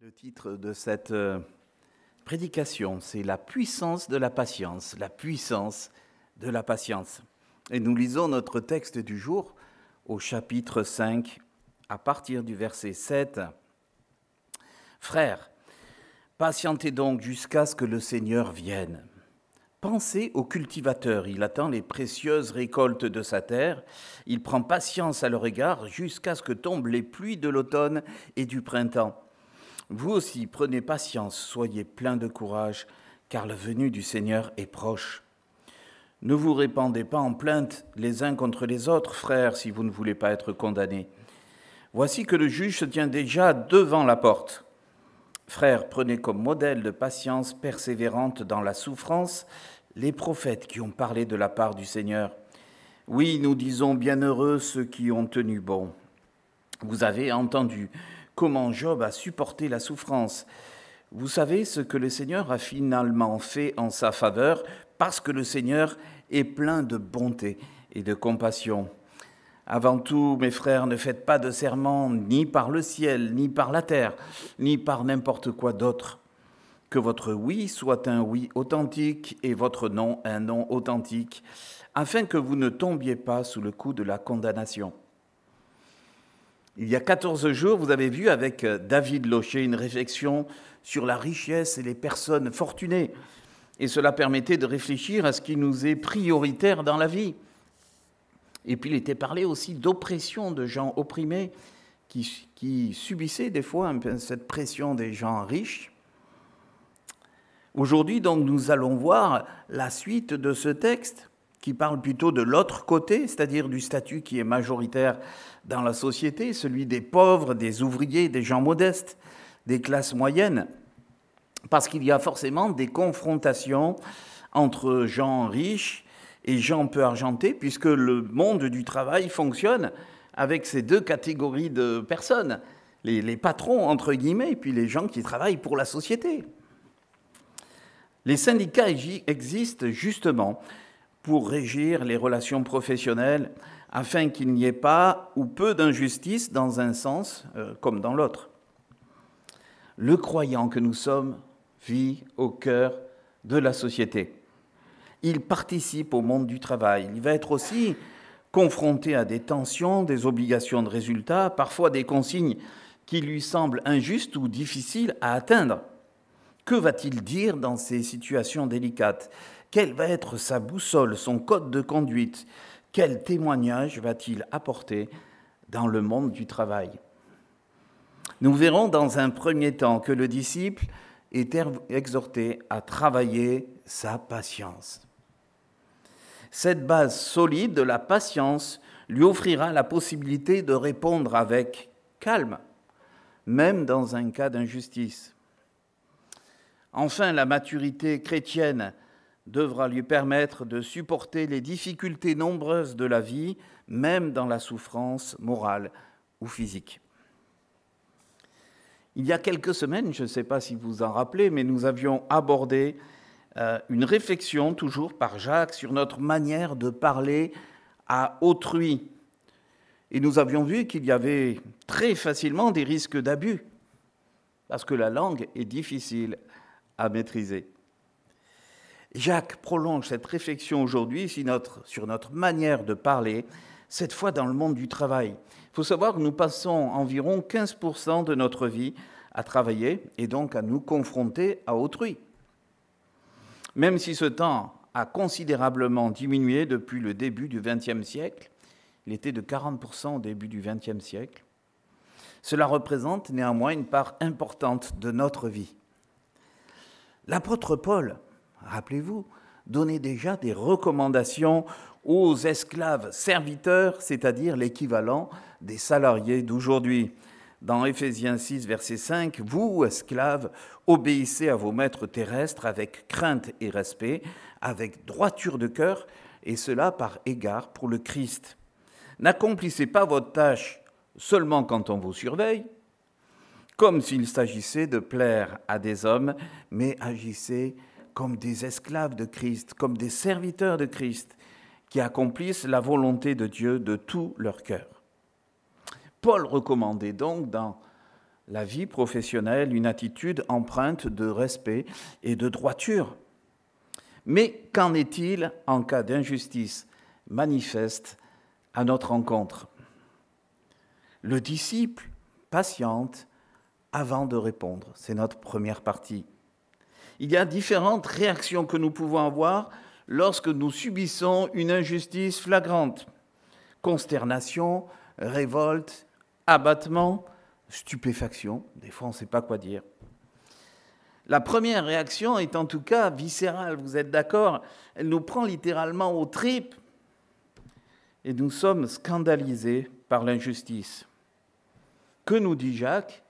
Le titre de cette prédication, c'est la puissance de la patience, la puissance de la patience. Et nous lisons notre texte du jour au chapitre 5, à partir du verset 7. Frères, patientez donc jusqu'à ce que le Seigneur vienne. Pensez au cultivateur, il attend les précieuses récoltes de sa terre, il prend patience à leur égard jusqu'à ce que tombent les pluies de l'automne et du printemps. Vous aussi, prenez patience, soyez pleins de courage, car la venue du Seigneur est proche. Ne vous répandez pas en plaintes les uns contre les autres, frères, si vous ne voulez pas être condamnés. Voici que le juge se tient déjà devant la porte. Frères, prenez comme modèle de patience persévérante dans la souffrance les prophètes qui ont parlé de la part du Seigneur. Oui, nous disons bienheureux ceux qui ont tenu bon. Vous avez entendu comment Job a supporté la souffrance. Vous savez ce que le Seigneur a finalement fait en sa faveur, parce que le Seigneur est plein de bonté et de compassion. Avant tout, mes frères, ne faites pas de serment ni par le ciel, ni par la terre, ni par n'importe quoi d'autre. Que votre oui soit un oui authentique et votre non un non authentique, afin que vous ne tombiez pas sous le coup de la condamnation. Il y a 14 jours, vous avez vu avec David Locher une réflexion sur la richesse et les personnes fortunées. Et cela permettait de réfléchir à ce qui nous est prioritaire dans la vie. Et puis il était parlé aussi d'oppression de gens opprimés qui subissaient des fois un peu cette pression des gens riches. Aujourd'hui, donc, nous allons voir la suite de ce texte qui parle plutôt de l'autre côté, c'est-à-dire du statut qui est majoritaire dans la société, celui des pauvres, des ouvriers, des gens modestes, des classes moyennes, parce qu'il y a forcément des confrontations entre gens riches et gens peu argentés, puisque le monde du travail fonctionne avec ces deux catégories de personnes, les patrons, entre guillemets, et puis les gens qui travaillent pour la société. Les syndicats existent justement pour régir les relations professionnelles, afin qu'il n'y ait pas ou peu d'injustice dans un sens comme dans l'autre. Le croyant que nous sommes vit au cœur de la société. Il participe au monde du travail. Il va être aussi confronté à des tensions, des obligations de résultats, parfois des consignes qui lui semblent injustes ou difficiles à atteindre. Que va-t-il dire dans ces situations délicates ? Quelle va être sa boussole, son code de conduite ? Quel témoignage va-t-il apporter dans le monde du travail ? Nous verrons dans un premier temps que le disciple est exhorté à travailler sa patience. Cette base solide de la patience lui offrira la possibilité de répondre avec calme, même dans un cas d'injustice. Enfin, la maturité chrétienne devra lui permettre de supporter les difficultés nombreuses de la vie, même dans la souffrance morale ou physique. Il y a quelques semaines, je ne sais pas si vous vous en rappelez, mais nous avions abordé une réflexion, toujours par Jacques, sur notre manière de parler à autrui. Et nous avions vu qu'il y avait très facilement des risques d'abus, parce que la langue est difficile à maîtriser. Jacques prolonge cette réflexion aujourd'hui sur notre manière de parler, cette fois dans le monde du travail. Il faut savoir que nous passons environ 15% de notre vie à travailler et donc à nous confronter à autrui. Même si ce temps a considérablement diminué depuis le début du XXe siècle, il était de 40% au début du XXe siècle, cela représente néanmoins une part importante de notre vie. L'apôtre Paul, rappelez-vous, donnait déjà des recommandations aux esclaves serviteurs, c'est-à-dire l'équivalent des salariés d'aujourd'hui. Dans Éphésiens 6, verset 5, « Vous, esclaves, obéissez à vos maîtres terrestres avec crainte et respect, avec droiture de cœur, et cela par égard pour le Christ. N'accomplissez pas votre tâche seulement quand on vous surveille, comme s'il s'agissait de plaire à des hommes, mais agissez comme des esclaves de Christ, comme des serviteurs de Christ, qui accomplissent la volonté de Dieu de tout leur cœur. » Paul recommandait donc dans la vie professionnelle une attitude empreinte de respect et de droiture. Mais qu'en est-il en cas d'injustice manifeste à notre rencontre? Le disciple patiente avant de répondre. C'est notre première partie. Il y a différentes réactions que nous pouvons avoir lorsque nous subissons une injustice flagrante. Consternation, révolte, abattement, stupéfaction. Des fois, on ne sait pas quoi dire. La première réaction est en tout cas viscérale, vous êtes d'accord? Elle nous prend littéralement aux tripes et nous sommes scandalisés par l'injustice. Que nous dit Jacques?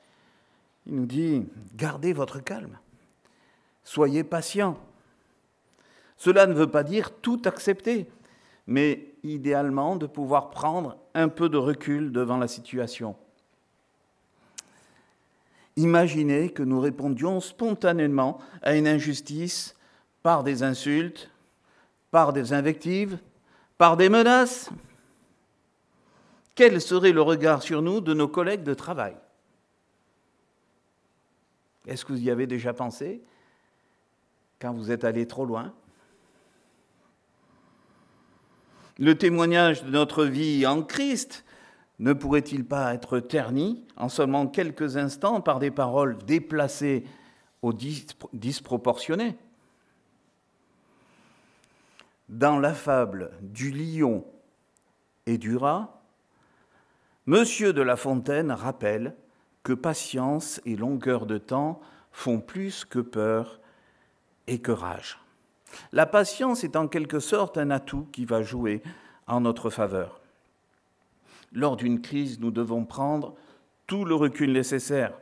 Il nous dit « Gardez votre calme, soyez patients ». Cela ne veut pas dire tout accepter, mais idéalement de pouvoir prendre un peu de recul devant la situation. Imaginez que nous répondions spontanément à une injustice par des insultes, par des invectives, par des menaces. Quel serait le regard sur nous de nos collègues de travail? Est-ce que vous y avez déjà pensé quand vous êtes allé trop loin? Le témoignage de notre vie en Christ ne pourrait-il pas être terni en seulement quelques instants par des paroles déplacées ou disproportionnées? Dans la fable du lion et du rat, Monsieur de La Fontaine rappelle que patience et longueur de temps font plus que peur et que rage. La patience est en quelque sorte un atout qui va jouer en notre faveur. Lors d'une crise, nous devons prendre tout le recul nécessaire.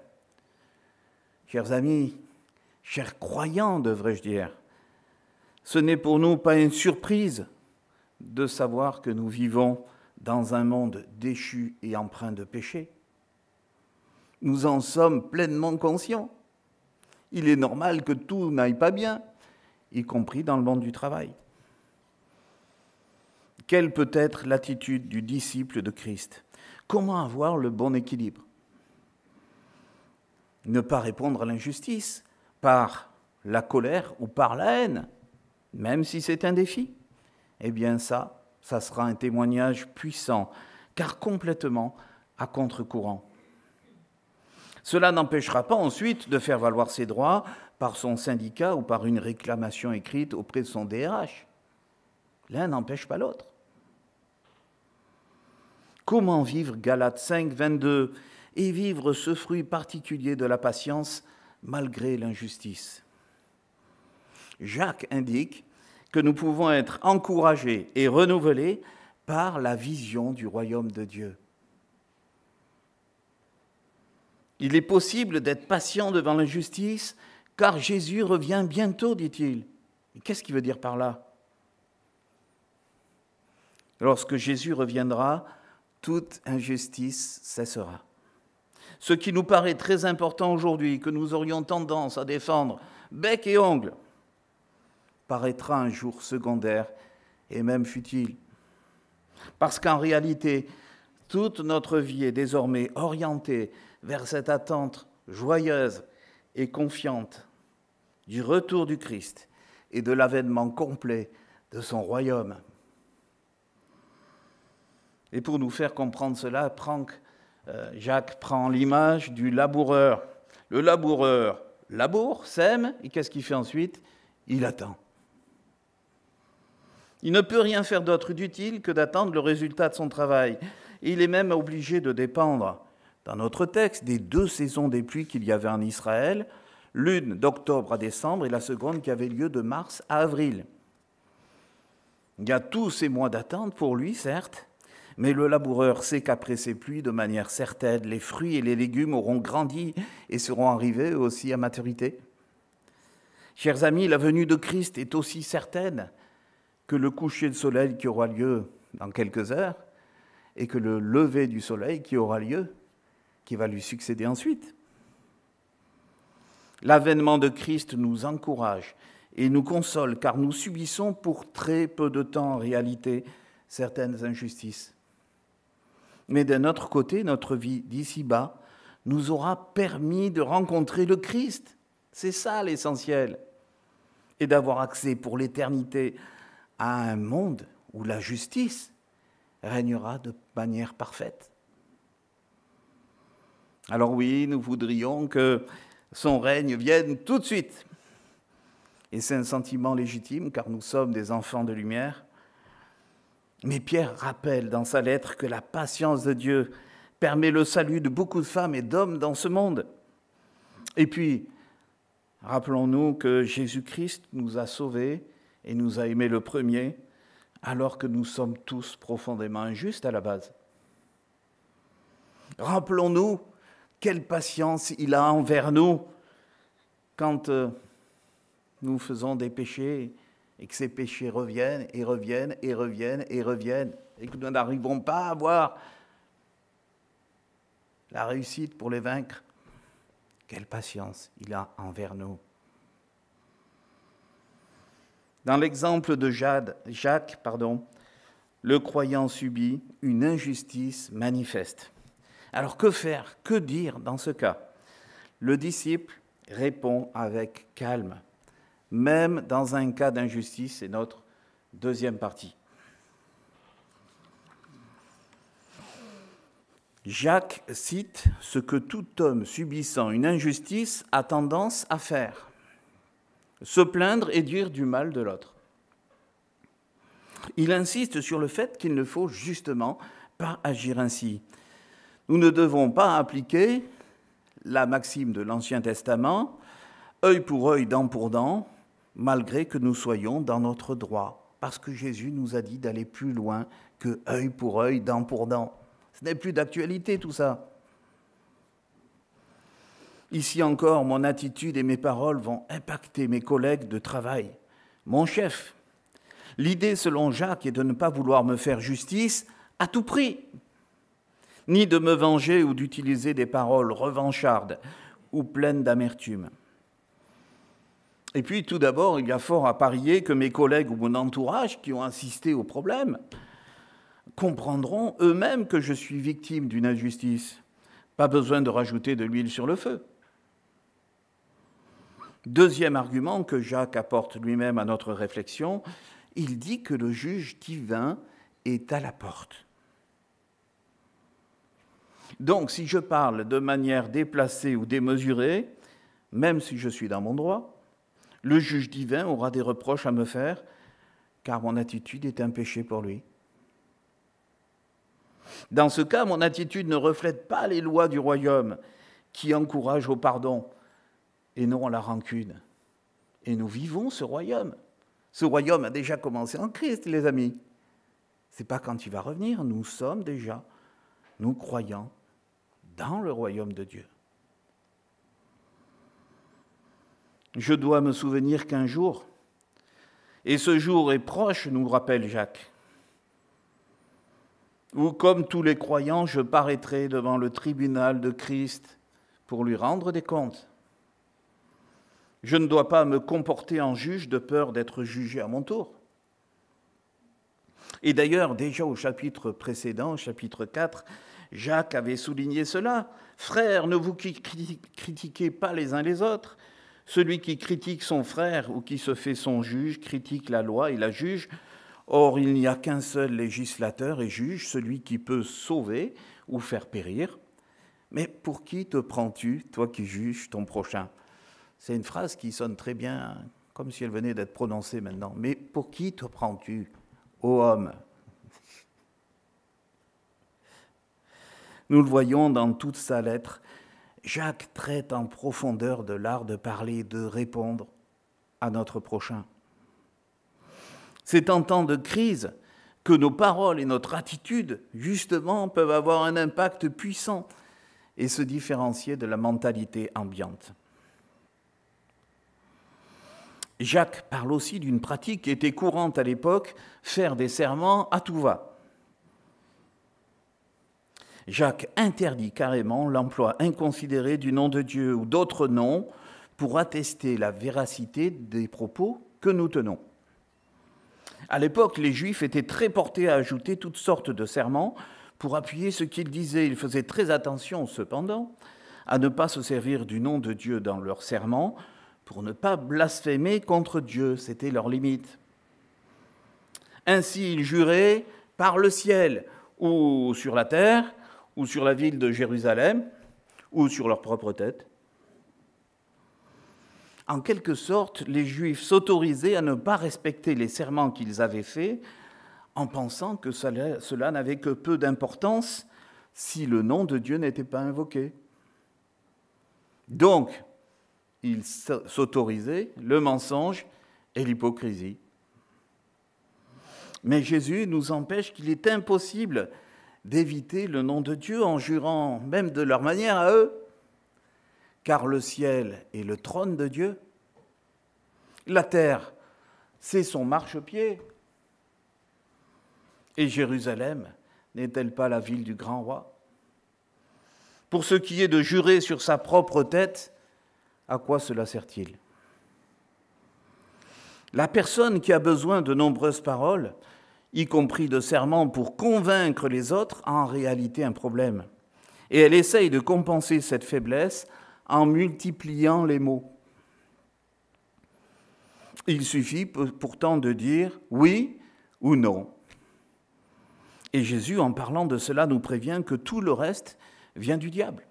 Chers amis, chers croyants, devrais-je dire, ce n'est pour nous pas une surprise de savoir que nous vivons dans un monde déchu et empreint de péché. Nous en sommes pleinement conscients. Il est normal que tout n'aille pas bien, y compris dans le monde du travail. Quelle peut être l'attitude du disciple de Christ? Comment avoir le bon équilibre? Ne pas répondre à l'injustice par la colère ou par la haine, même si c'est un défi. Eh bien ça sera un témoignage puissant, car complètement à contre-courant. Cela n'empêchera pas ensuite de faire valoir ses droits par son syndicat ou par une réclamation écrite auprès de son DRH. L'un n'empêche pas l'autre. Comment vivre Galates 5, 22 et vivre ce fruit particulier de la patience malgré l'injustice? Jacques indique que nous pouvons être encouragés et renouvelés par la vision du royaume de Dieu. Il est possible d'être patient devant l'injustice, car Jésus revient bientôt, dit-il. Et qu'est-ce qu'il veut dire par là? Lorsque Jésus reviendra, toute injustice cessera. Ce qui nous paraît très important aujourd'hui, que nous aurions tendance à défendre bec et ongle, paraîtra un jour secondaire et même futile. Parce qu'en réalité, toute notre vie est désormais orientée vers cette attente joyeuse et confiante du retour du Christ et de l'avènement complet de son royaume. Et pour nous faire comprendre cela, Jacques prend l'image du laboureur. Le laboureur laboure, sème, et qu'est-ce qu'il fait ensuite? Il attend. Il ne peut rien faire d'autre d'utile que d'attendre le résultat de son travail. Et il est même obligé de dépendre, dans notre texte, des 2 saisons des pluies qu'il y avait en Israël, l'une d'octobre à décembre et la seconde qui avait lieu de mars à avril. Il y a tous ces mois d'attente pour lui, certes, mais le laboureur sait qu'après ces pluies, de manière certaine, les fruits et les légumes auront grandi et seront arrivés eux aussi à maturité. Chers amis, la venue de Christ est aussi certaine que le coucher de soleil qui aura lieu dans quelques heures et que le lever du soleil qui aura lieu, qui va lui succéder ensuite. L'avènement de Christ nous encourage et nous console, car nous subissons pour très peu de temps en réalité certaines injustices. Mais d'un autre côté, notre vie d'ici-bas nous aura permis de rencontrer le Christ. C'est ça l'essentiel. Et d'avoir accès pour l'éternité à un monde où la justice régnera de manière parfaite. Alors oui, nous voudrions que son règne vienne tout de suite. Et c'est un sentiment légitime, car nous sommes des enfants de lumière. Mais Pierre rappelle dans sa lettre que la patience de Dieu permet le salut de beaucoup de femmes et d'hommes dans ce monde. Et puis, rappelons-nous que Jésus-Christ nous a sauvés et nous a aimés le premier, alors que nous sommes tous profondément injustes à la base. Rappelons-nous quelle patience il a envers nous quand nous faisons des péchés et que ces péchés reviennent et reviennent et reviennent et reviennent et que nous n'arrivons pas à avoir la réussite pour les vaincre. Quelle patience il a envers nous. Dans l'exemple de Jacques, le croyant subit une injustice manifeste. Alors que faire, que dire dans ce cas? Le disciple répond avec calme, même dans un cas d'injustice, c'est notre deuxième partie. Jacques cite ce que tout homme subissant une injustice a tendance à faire: se plaindre et dire du mal de l'autre. Il insiste sur le fait qu'il ne faut justement pas agir ainsi. Nous ne devons pas appliquer la maxime de l'Ancien Testament, œil pour œil, dent pour dent, malgré que nous soyons dans notre droit, parce que Jésus nous a dit d'aller plus loin que œil pour œil, dent pour dent. Ce n'est plus d'actualité tout ça. Ici encore, mon attitude et mes paroles vont impacter mes collègues de travail, mon chef. L'idée, selon Jacques, est de ne pas vouloir me faire justice à tout prix, ni de me venger ou d'utiliser des paroles revanchardes ou pleines d'amertume. Et puis, tout d'abord, il y a fort à parier que mes collègues ou mon entourage qui ont assisté au problème comprendront eux-mêmes que je suis victime d'une injustice. Pas besoin de rajouter de l'huile sur le feu. Deuxième argument que Jacques apporte lui-même à notre réflexion, il dit que le juge divin est à la porte. Donc, si je parle de manière déplacée ou démesurée, même si je suis dans mon droit, le juge divin aura des reproches à me faire, car mon attitude est un péché pour lui. Dans ce cas, mon attitude ne reflète pas les lois du royaume qui encouragent au pardon et non à la rancune. Et nous vivons ce royaume. Ce royaume a déjà commencé en Christ, les amis. Ce n'est pas quand il va revenir, nous sommes déjà, nous croyants, dans le royaume de Dieu. Je dois me souvenir qu'un jour, et ce jour est proche, nous rappelle Jacques, où, comme tous les croyants, je paraîtrai devant le tribunal de Christ pour lui rendre des comptes. Je ne dois pas me comporter en juge de peur d'être jugé à mon tour. Et d'ailleurs, déjà au chapitre précédent, chapitre 4, Jacques avait souligné cela. « Frères, ne vous critiquez pas les uns les autres. Celui qui critique son frère ou qui se fait son juge critique la loi et la juge. Or, il n'y a qu'un seul législateur et juge, celui qui peut sauver ou faire périr. Mais pour qui te prends-tu, toi qui juges ton prochain ?» C'est une phrase qui sonne très bien, comme si elle venait d'être prononcée maintenant. Mais pour qui te prends-tu, ô homme ? Nous le voyons dans toute sa lettre, Jacques traite en profondeur de l'art de parler, de répondre à notre prochain. C'est en temps de crise que nos paroles et notre attitude, justement, peuvent avoir un impact puissant et se différencier de la mentalité ambiante. Jacques parle aussi d'une pratique qui était courante à l'époque, faire des serments à tout va. Jacques interdit carrément l'emploi inconsidéré du nom de Dieu ou d'autres noms pour attester la véracité des propos que nous tenons. À l'époque, les Juifs étaient très portés à ajouter toutes sortes de serments pour appuyer ce qu'ils disaient. Ils faisaient très attention, cependant, à ne pas se servir du nom de Dieu dans leurs serments pour ne pas blasphémer contre Dieu. C'était leur limite. Ainsi, ils juraient par le ciel, ou sur la terre, ou sur la ville de Jérusalem, ou sur leur propre tête. En quelque sorte, les Juifs s'autorisaient à ne pas respecter les serments qu'ils avaient faits en pensant que cela n'avait que peu d'importance si le nom de Dieu n'était pas invoqué. Donc, ils s'autorisaient le mensonge et l'hypocrisie. Mais Jésus nous empêche qu'il est impossible d'éviter le nom de Dieu en jurant même de leur manière à eux, car le ciel est le trône de Dieu. La terre, c'est son marchepied. Et Jérusalem n'est-elle pas la ville du grand roi? Pour ce qui est de jurer sur sa propre tête, à quoi cela sert-il? La personne qui a besoin de nombreuses paroles, y compris de serments pour convaincre les autres, a en réalité un problème. Et elle essaye de compenser cette faiblesse en multipliant les mots. Il suffit pourtant de dire oui ou non. Et Jésus, en parlant de cela, nous prévient que tout le reste vient du diable.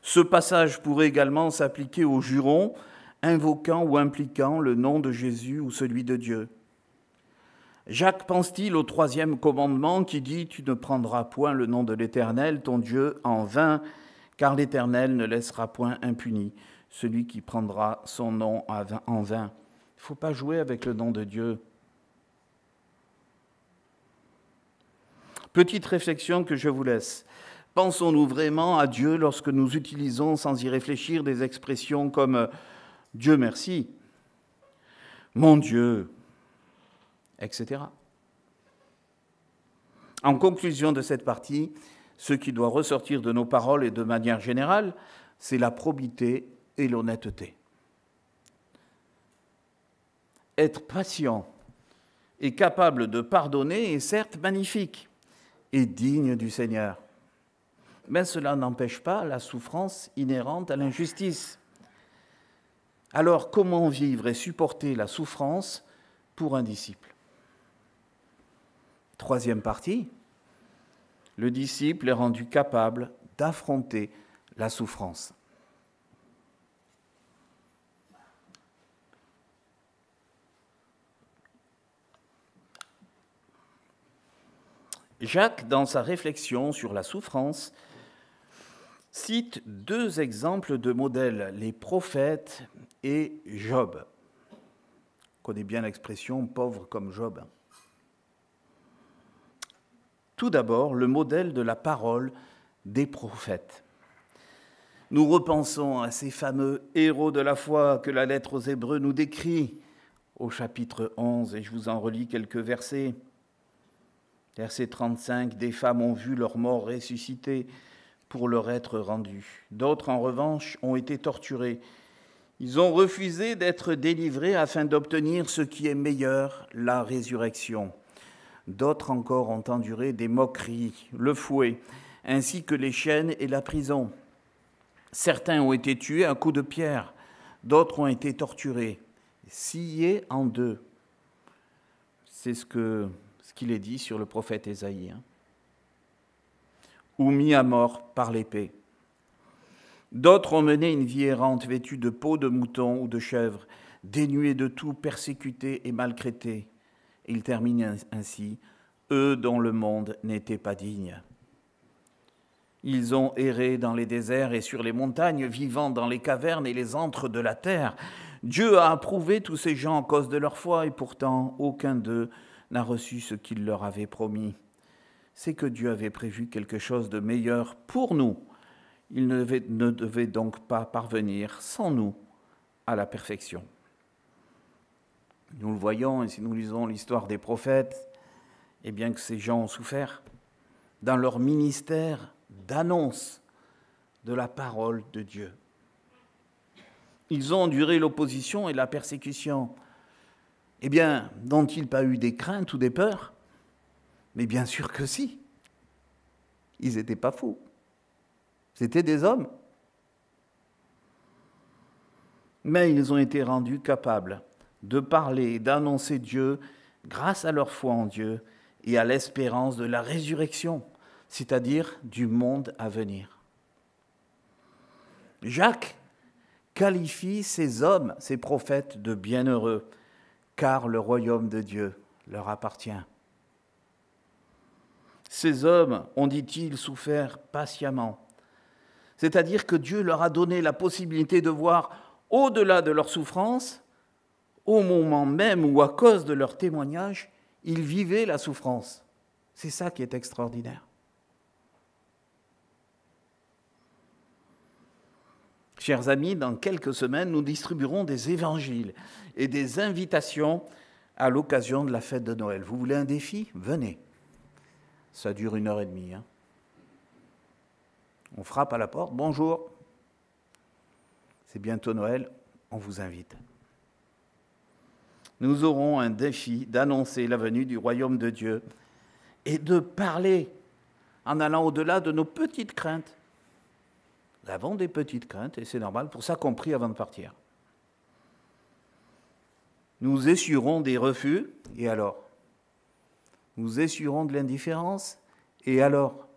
Ce passage pourrait également s'appliquer aux jurons invoquant ou impliquant le nom de Jésus ou celui de Dieu. Jacques pense-t-il au 3e commandement qui dit « Tu ne prendras point le nom de l'Éternel, ton Dieu, en vain, car l'Éternel ne laissera point impuni celui qui prendra son nom en vain. » Il ne faut pas jouer avec le nom de Dieu. Petite réflexion que je vous laisse. Pensons-nous vraiment à Dieu lorsque nous utilisons sans y réfléchir des expressions comme « Dieu merci »,« Mon Dieu », etc. En conclusion de cette partie, ce qui doit ressortir de nos paroles et de manière générale, c'est la probité et l'honnêteté. Être patient et capable de pardonner est certes magnifique et digne du Seigneur. Mais cela n'empêche pas la souffrance inhérente à l'injustice. Alors, comment vivre et supporter la souffrance pour un disciple? 3e partie, le disciple est rendu capable d'affronter la souffrance. Jacques, dans sa réflexion sur la souffrance, cite 2 exemples de modèles, les prophètes et Job. On connaît bien l'expression « pauvre comme Job ». Tout d'abord, le modèle de la parole des prophètes. Nous repensons à ces fameux héros de la foi que la lettre aux Hébreux nous décrit au chapitre 11, et je vous en relis quelques versets. Verset 35, « Des femmes ont vu leur mort ressusciter pour leur être rendue. D'autres, en revanche, ont été torturées. Ils ont refusé d'être délivrés afin d'obtenir ce qui est meilleur, la résurrection. D'autres encore ont enduré des moqueries, le fouet, ainsi que les chaînes et la prison. Certains ont été tués à coups de pierre, d'autres ont été torturés, sciés en 2. » C'est ce qu'il est dit sur le prophète Ésaïe. Ou mis à mort par l'épée. D'autres ont mené une vie errante vêtue de peau de mouton ou de chèvre, dénués de tout, persécutés et maltraités. Il termine ainsi, « Eux dont le monde n'était pas digne. » Ils ont erré dans les déserts et sur les montagnes, vivant dans les cavernes et les antres de la terre. Dieu a approuvé tous ces gens à cause de leur foi, et pourtant aucun d'eux n'a reçu ce qu'il leur avait promis. C'est que Dieu avait prévu quelque chose de meilleur pour nous. Il ne devait donc pas parvenir sans nous à la perfection. Nous le voyons, et si nous lisons l'histoire des prophètes, eh bien que ces gens ont souffert dans leur ministère d'annonce de la parole de Dieu. Ils ont enduré l'opposition et la persécution. Eh bien, n'ont-ils pas eu des craintes ou des peurs? Mais bien sûr que si. Ils n'étaient pas fous. C'étaient des hommes. Mais ils ont été rendus capables de parler, d'annoncer Dieu grâce à leur foi en Dieu et à l'espérance de la résurrection, c'est-à-dire du monde à venir. Jacques qualifie ces hommes, ces prophètes, de bienheureux, car le royaume de Dieu leur appartient. Ces hommes ont, dit-il, souffert patiemment, c'est-à-dire que Dieu leur a donné la possibilité de voir au-delà de leur souffrance, au moment même où, à cause de leur témoignage, ils vivaient la souffrance. C'est ça qui est extraordinaire. Chers amis, dans quelques semaines, nous distribuerons des évangiles et des invitations à l'occasion de la fête de Noël. Vous voulez un défi? Venez. Ça dure 1h30. On frappe à la porte. Bonjour. C'est bientôt Noël. On vous invite. Nous aurons un défi d'annoncer la venue du royaume de Dieu et de parler en allant au-delà de nos petites craintes. Nous avons des petites craintes et c'est normal, pour ça qu'on prie avant de partir. Nous essuierons des refus, et alors? Nous essuierons de l'indifférence, et alors?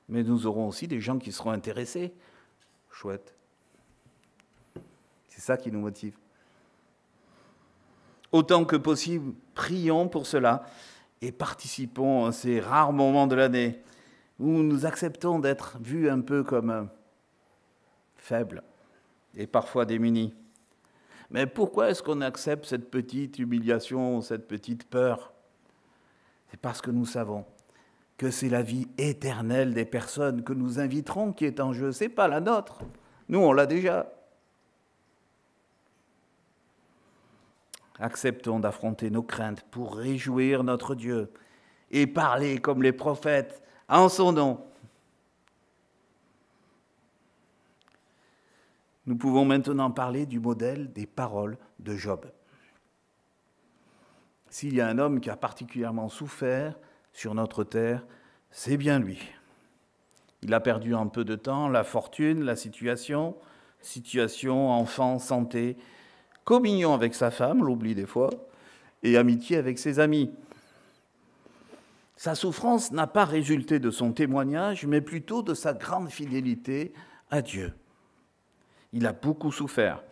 Mais nous aurons aussi des gens qui seront intéressés. Chouette. C'est ça qui nous motive. Autant que possible, prions pour cela et participons à ces rares moments de l'année où nous acceptons d'être vus un peu comme faibles et parfois démunis. Mais pourquoi est-ce qu'on accepte cette petite humiliation, cette petite peur? C'est parce que nous savons que c'est la vie éternelle des personnes que nous inviterons qui est en jeu. Ce n'est pas la nôtre. Nous, on l'a déjà. Acceptons d'affronter nos craintes pour réjouir notre Dieu et parler comme les prophètes en son nom. Nous pouvons maintenant parler du modèle des paroles de Job. S'il y a un homme qui a particulièrement souffert sur notre terre, c'est bien lui. Il a perdu un peu de temps, la fortune, la situation, enfant, santé, communion avec sa femme, l'oublie des fois, et amitié avec ses amis. Sa souffrance n'a pas résulté de son témoignage, mais plutôt de sa grande fidélité à Dieu. Il a beaucoup souffert,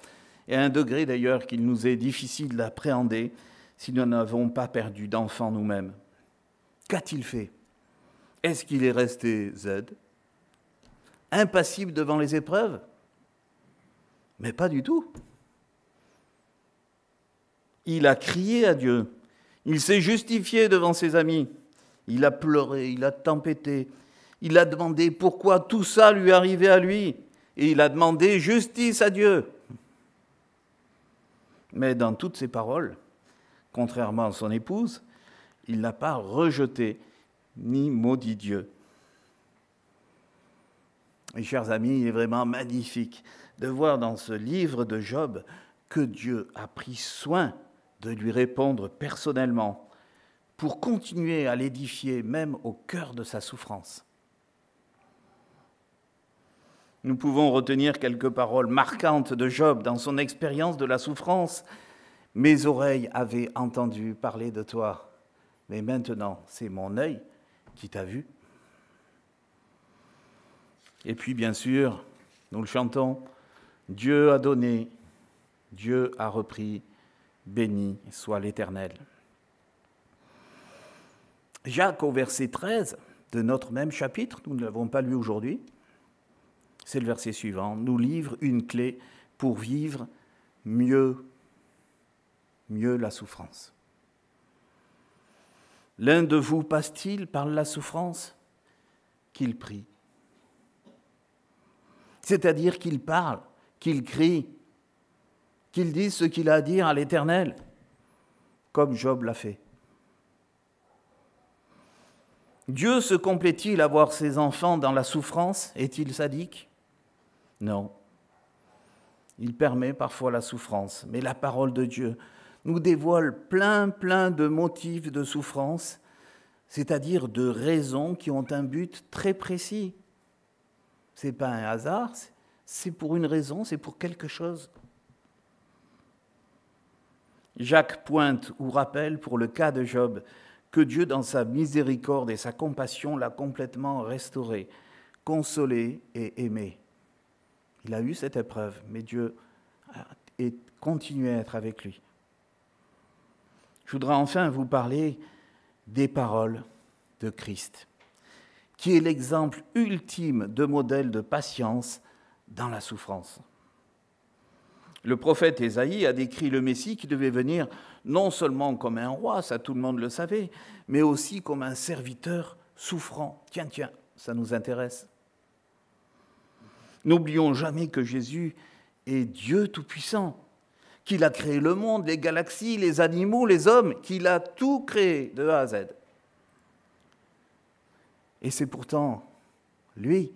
et à un degré d'ailleurs qu'il nous est difficile d'appréhender si nous n'avons pas perdu d'enfants nous-mêmes. Qu'a-t-il fait? Est-ce qu'il est resté zen, impassible devant les épreuves? Mais pas du tout. Il a crié à Dieu, il s'est justifié devant ses amis, il a pleuré, il a tempêté, il a demandé pourquoi tout ça lui arrivait à lui, et il a demandé justice à Dieu. Mais dans toutes ses paroles, contrairement à son épouse, il n'a pas rejeté ni maudit Dieu. Et chers amis, il est vraiment magnifique de voir dans ce livre de Job que Dieu a pris soin de lui répondre personnellement pour continuer à l'édifier même au cœur de sa souffrance. Nous pouvons retenir quelques paroles marquantes de Job dans son expérience de la souffrance. « Mes oreilles avaient entendu parler de toi, mais maintenant c'est mon œil qui t'a vu. » Et puis bien sûr, nous le chantons, « Dieu a donné, Dieu a repris, béni soit l'Éternel. » Jacques, au verset 13 de notre même chapitre, nous ne l'avons pas lu aujourd'hui, c'est le verset suivant, nous livre une clé pour vivre mieux la souffrance. L'un de vous passe-t-il par la souffrance? Qu'il prie. C'est-à-dire qu'il parle, qu'il crie, qu'il dise ce qu'il a à dire à l'Éternel, comme Job l'a fait. Dieu se complaît-il à voir ses enfants dans la souffrance? Est-il sadique? Non. Il permet parfois la souffrance, mais la parole de Dieu nous dévoile plein de motifs de souffrance c'est-à-dire de raisons qui ont un but très précis. Ce n'est pas un hasard, c'est pour une raison, c'est pour quelque chose. Jacques pointe ou rappelle pour le cas de Job que Dieu, dans sa miséricorde et sa compassion, l'a complètement restauré, consolé et aimé. Il a eu cette épreuve, mais Dieu continue à être avec lui. Je voudrais enfin vous parler des paroles de Christ, qui est l'exemple ultime de modèle de patience dans la souffrance. Le prophète Ésaïe a décrit le Messie qui devait venir non seulement comme un roi, ça tout le monde le savait, mais aussi comme un serviteur souffrant. Tiens, ça nous intéresse. N'oublions jamais que Jésus est Dieu Tout-Puissant, qu'il a créé le monde, les galaxies, les animaux, les hommes, qu'il a tout créé de A à Z. Et c'est pourtant lui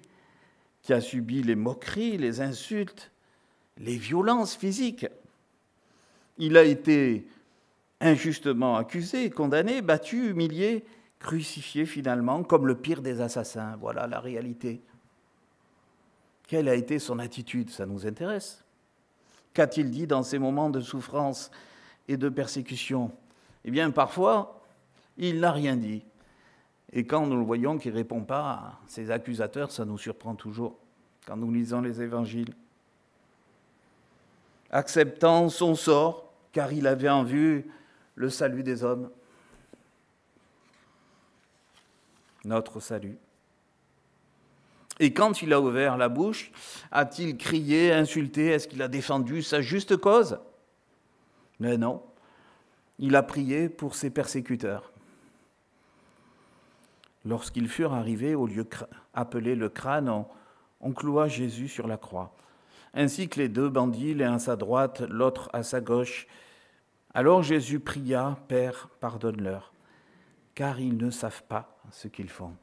qui a subi les moqueries, les insultes, les violences physiques. Il a été injustement accusé, condamné, battu, humilié, crucifié finalement, comme le pire des assassins. Voilà la réalité. Quelle a été son attitude? Ça nous intéresse. Qu'a-t-il dit dans ces moments de souffrance et de persécution? Eh bien, parfois, il n'a rien dit. Et quand nous le voyons qu'il ne répond pas à ses accusateurs, ça nous surprend toujours quand nous lisons les évangiles. Acceptant son sort, car il avait en vue le salut des hommes, notre salut. Et quand il a ouvert la bouche, a-t-il crié, insulté? Est-ce qu'il a défendu sa juste cause? Mais non, il a prié pour ses persécuteurs. Lorsqu'ils furent arrivés au lieu appelé le crâne, on cloua Jésus sur la croix, ainsi que les deux bandits, l'un à sa droite, l'autre à sa gauche. Alors Jésus pria, « Père, pardonne-leur, car ils ne savent pas ce qu'ils font. »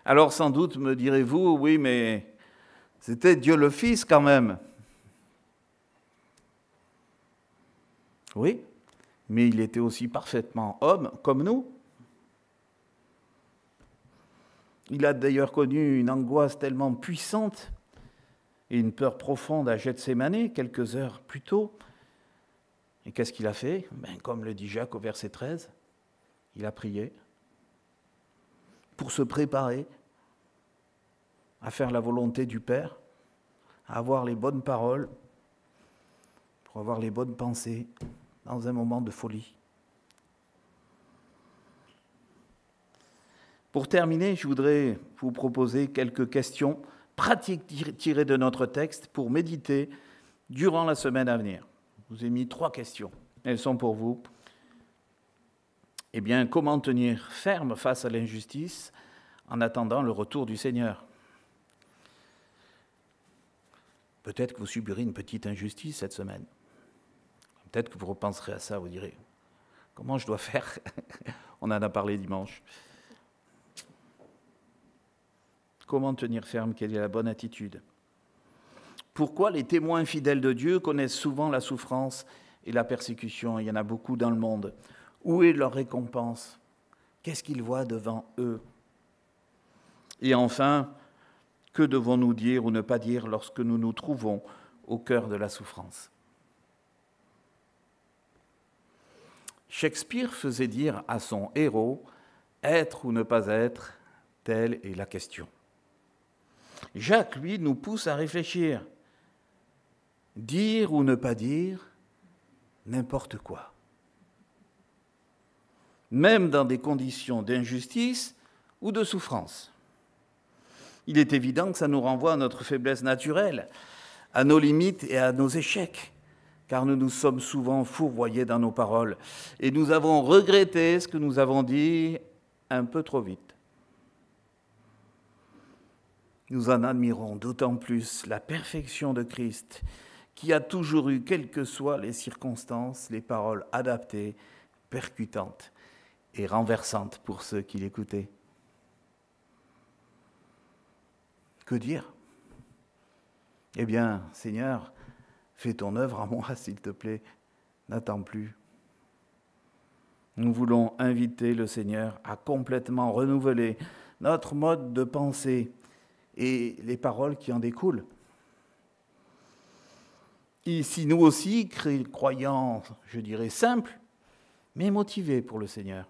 Alors sans doute me direz-vous, oui, mais c'était Dieu le Fils quand même. Oui, mais il était aussi parfaitement homme comme nous. Il a d'ailleurs connu une angoisse tellement puissante et une peur profonde à Gethsémani quelques heures plus tôt. Et qu'est-ce qu'il a fait? Comme le dit Jacques au verset 13, il a prié pour se préparer à faire la volonté du Père, à avoir les bonnes paroles, pour avoir les bonnes pensées dans un moment de folie. Pour terminer, je voudrais vous proposer quelques questions pratiques tirées de notre texte pour méditer durant la semaine à venir. Je vous ai mis 3 questions. Elles sont pour vous. Eh bien, comment tenir ferme face à l'injustice en attendant le retour du Seigneur? Peut-être que vous subirez une petite injustice cette semaine. Peut-être que vous repenserez à ça, vous direz, comment je dois faire? On en a parlé dimanche. Comment tenir ferme? Quelle est la bonne attitude? Pourquoi les témoins fidèles de Dieu connaissent souvent la souffrance et la persécution? Il y en a beaucoup dans le monde. Où est leur récompense? Qu'est-ce qu'ils voient devant eux? Et enfin, que devons-nous dire ou ne pas dire lorsque nous nous trouvons au cœur de la souffrance? Shakespeare faisait dire à son héros « Être ou ne pas être, telle est la question ». Jacques, lui, nous pousse à réfléchir. Dire ou ne pas dire, n'importe quoi. Même dans des conditions d'injustice ou de souffrance. Il est évident que ça nous renvoie à notre faiblesse naturelle, à nos limites et à nos échecs, car nous nous sommes souvent fourvoyés dans nos paroles et nous avons regretté ce que nous avons dit un peu trop vite. Nous en admirons d'autant plus la perfection de Christ, qui a toujours eu, quelles que soient les circonstances, les paroles adaptées, percutantes et renversantes pour ceux qui l'écoutaient. Que dire? Eh bien, Seigneur, fais ton œuvre en moi, s'il te plaît, n'attends plus. Nous voulons inviter le Seigneur à complètement renouveler notre mode de pensée et les paroles qui en découlent. Et si nous aussi, croyants, je dirais simples, mais motivés pour le Seigneur,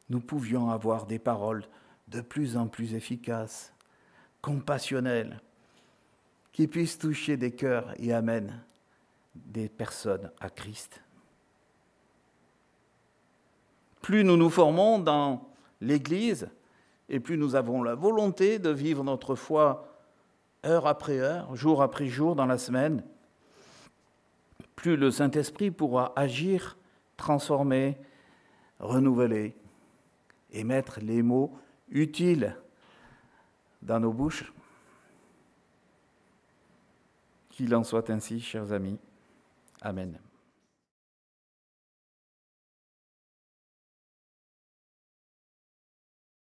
nous pouvions avoir des paroles de plus en plus efficaces, compassionnelles, qui puissent toucher des cœurs et amènent des personnes à Christ. Plus nous nous formons dans l'Église, et plus nous avons la volonté de vivre notre foi heure après heure, jour après jour dans la semaine, plus le Saint-Esprit pourra agir, transformer, renouveler et mettre les mots utiles dans nos bouches. Qu'il en soit ainsi, chers amis. Amen.